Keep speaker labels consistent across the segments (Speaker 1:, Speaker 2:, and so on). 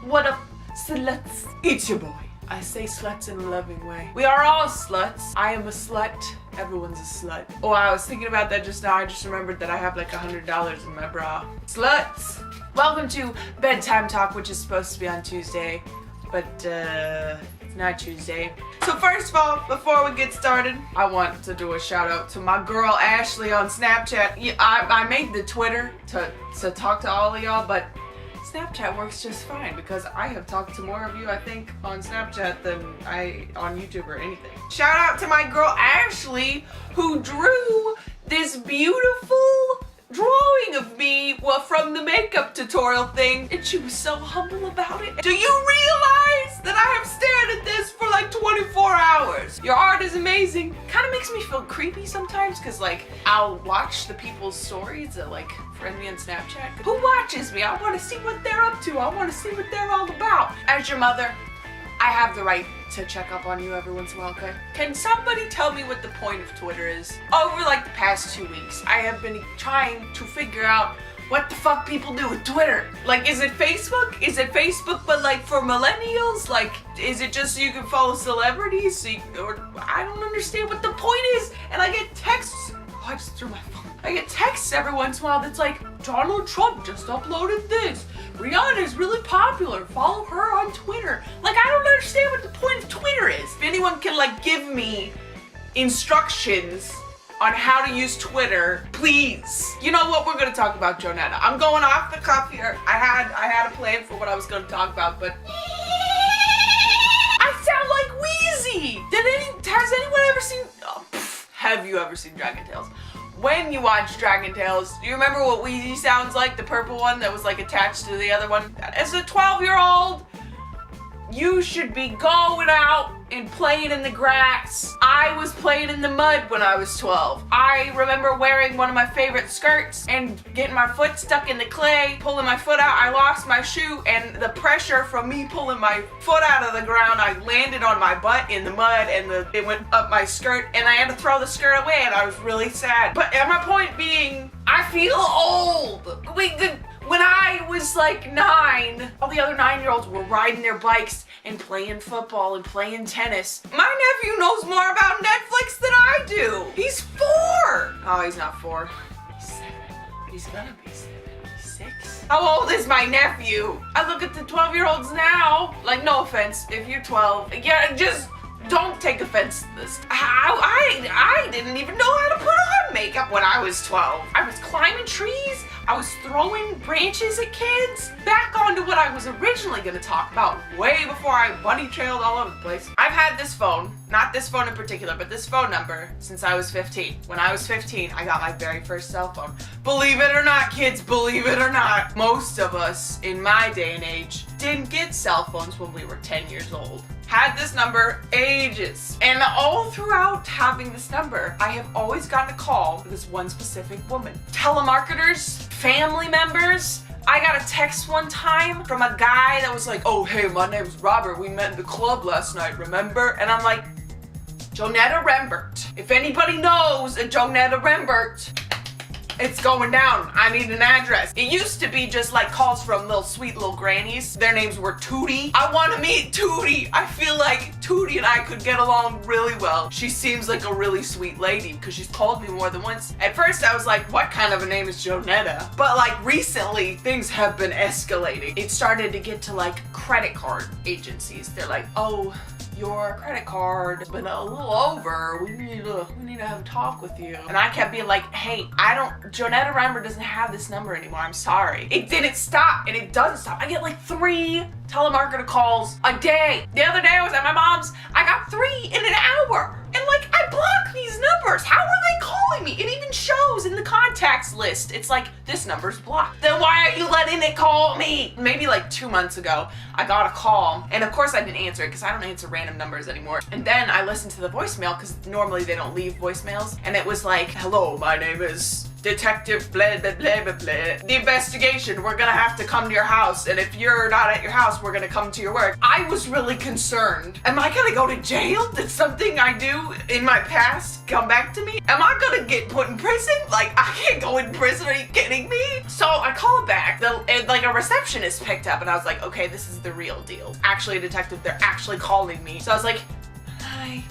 Speaker 1: What up, sluts? It's your boy. I say sluts in a loving way. We are all sluts. I am a slut. Everyone's a slut. Oh, I was thinking about that just now. I just remembered that I have like $100 in my bra. Sluts! Welcome to Bedtime Talk, which is supposed to be on Tuesday, but it's not Tuesday. So first of all, before we get started, I want to do a shout out to my girl Ashley on Snapchat. Yeah, I made the Twitter to talk to all of y'all, but Snapchat works just fine because I have talked to more of you, I think, on Snapchat than I on YouTube or anything. Shout out to my girl Ashley who drew this beautiful drawing of me, well, from the makeup tutorial thing, and she was so humble about it. Do you realize that I have stared at this for like 24 hours? Your art is amazing. Kind of makes me feel creepy sometimes because like I'll watch the people's stories that like friend me on Snapchat. Who watches me? I want to see what they're up to. I want to see what they're all about. As your mother, I have the right to check up on you every once in a while, okay? Can somebody tell me what the point of Twitter is? Over like the past 2 weeks, I have been trying to figure out what the fuck people do with Twitter. Like, is it Facebook? Is it Facebook but like for millennials? Like, is it just so you can follow celebrities? So or I don't understand what the point is. And I get texts. Oh, I just threw my phone. I get texts every once in a while that's like, Donald Trump just uploaded this. Rihanna's really popular. Follow her on Twitter. Like, I don't understand what the point of Twitter is. If anyone can like give me instructions on how to use Twitter, please. You know what? We're gonna talk about Jonetta. I'm going off the cuff here. I had a plan for what I was gonna talk about, but I sound like Wheezy. Has anyone ever seen? Oh, have you ever seen Dragon Tales? When you watch Dragon Tales, do you remember what Wheezy sounds like? The purple one that was like attached to the other one? As a 12-year-old, you should be going out and playing in the grass. I was playing in the mud when I was 12. I remember wearing one of my favorite skirts and getting my foot stuck in the clay, pulling my foot out. I lost my shoe, and the pressure from me pulling my foot out of the ground, I landed on my butt in the mud, and it went up my skirt, and I had to throw the skirt away, and I was really sad. But my point being, I feel old. When I was like 9, all the other 9-year-olds were riding their bikes and playing football and playing tennis. My nephew knows more about Netflix than I do. He's 4. Oh, he's not 4. He's 7. He's gonna be 7. He's 6. How old is my nephew? I look at the 12-year-olds now. Like, no offense, if you're 12, yeah, just don't take offense to this. I didn't even know how to put on makeup when I was 12. I was climbing trees. I was throwing branches at kids. Back onto what I was originally going to talk about way before I bunny trailed all over the place. I've had this phone, not this phone in particular, but this phone number since I was 15. When I was 15, I got my very first cell phone. Believe it or not, kids, believe it or not, most of us in my day and age didn't get cell phones when we were 10 years old. Had this number ages. And all throughout having this number, I have always gotten a call from this one specific woman. Telemarketers, family members. I got a text one time from a guy that was like, oh, hey, my name's Robert. We met in the club last night, remember? And I'm like, Jonetta Rembert. If anybody knows a Jonetta Rembert, it's going down. I need an address. It used to be just like calls from sweet little grannies. Their names were Tootie. I want to meet Tootie. I feel like Tootie and I could get along really well. She seems like a really sweet lady because she's called me more than once. At first I was like, what kind of a name is Jonetta? But like recently things have been escalating. It started to get to like credit card agencies. They're like, oh, your credit card has been a little over. We need to have a talk with you. And I kept being like, hey, Jonetta Rembert doesn't have this number anymore. I'm sorry. It didn't stop, and it doesn't stop. I get like 3 telemarketer calls a day. The other day I was at my mom's. I got 3 in an hour. And like, I blocked these numbers. How are they calling me? It even shows in the contacts list. It's like, this number's blocked. Then why are you letting it call me? Maybe like 2 months ago, I got a call. And of course I didn't answer it because I don't answer random numbers anymore. And then I listened to the voicemail because normally they don't leave voicemails. And it was like, hello, my name is Detective blah blah blah blah blah. The investigation, we're gonna have to come to your house, and if you're not at your house, we're gonna come to your work. I was really concerned. Am I gonna go to jail? Did something I do you in my past come back to me? Am I gonna get put in prison? Like, I can't go in prison, are you kidding me? So I call it back, like a receptionist picked up and I was like, okay, this is the real deal. Actually a detective, they're actually calling me. So I was like, hi,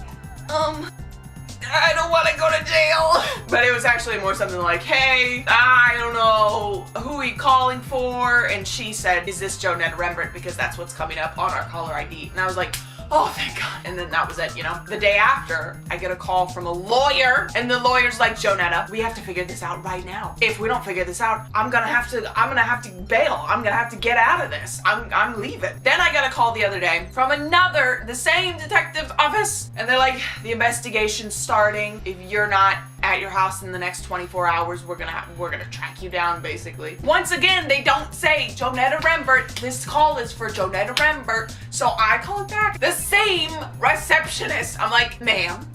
Speaker 1: I don't want to go to jail. But it was actually more something like, hey, I don't know, who are you calling for? And she said, is this Jonetta Rembrandt? Because that's what's coming up on our caller ID. And I was like, oh, thank God. And then that was it, you know? The day after, I get a call from a lawyer, and the lawyer's like, Jonetta, we have to figure this out right now. If we don't figure this out, I'm gonna have to bail. I'm gonna have to get out of this. I'm leaving. Then I got a call the other day from the same detective office, and they're like, the investigation's starting. If you're not at your house in the next 24 hours, we're gonna track you down, basically. Once again, they don't say Jonetta Rembrandt. This call is for Jonetta Rembrandt. So I call it back. The same receptionist. I'm like, ma'am,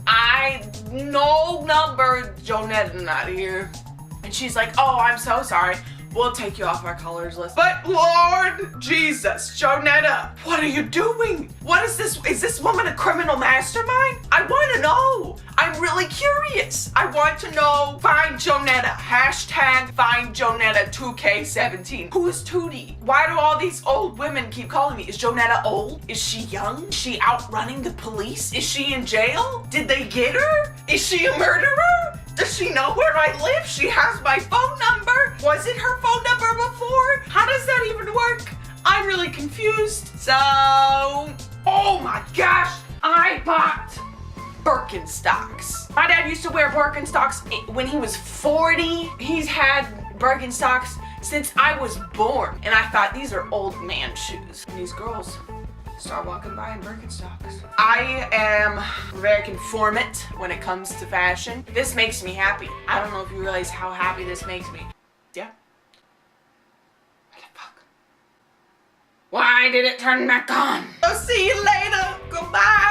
Speaker 1: no number, Jonetta not here. And she's like, oh, I'm so sorry. We'll take you off our callers list. But Lord Jesus, Jonetta, what are you doing? What is this? Is this woman a criminal mastermind? I want to know. I'm really curious. I want to know. Find Jonetta. Hashtag find Jonetta 2K17. Who is Tootie? Why do all these old women keep calling me? Is Jonetta old? Is she young? Is she outrunning the police? Is she in jail? Did they get her? Is she a murderer? Does she know where I live? She has my phone number. Was it her phone number before? How does that even work? I'm really confused. So, oh my gosh, I bought Birkenstocks. My dad used to wear Birkenstocks when he was 40. He's had Birkenstocks since I was born. And I thought, these are old man shoes. And these girls start walking by in Birkenstocks. I am very conformant when it comes to fashion. This makes me happy. I don't know if you realize how happy this makes me. Yeah? What the fuck? Why did it turn back on? I'll see you later. Goodbye.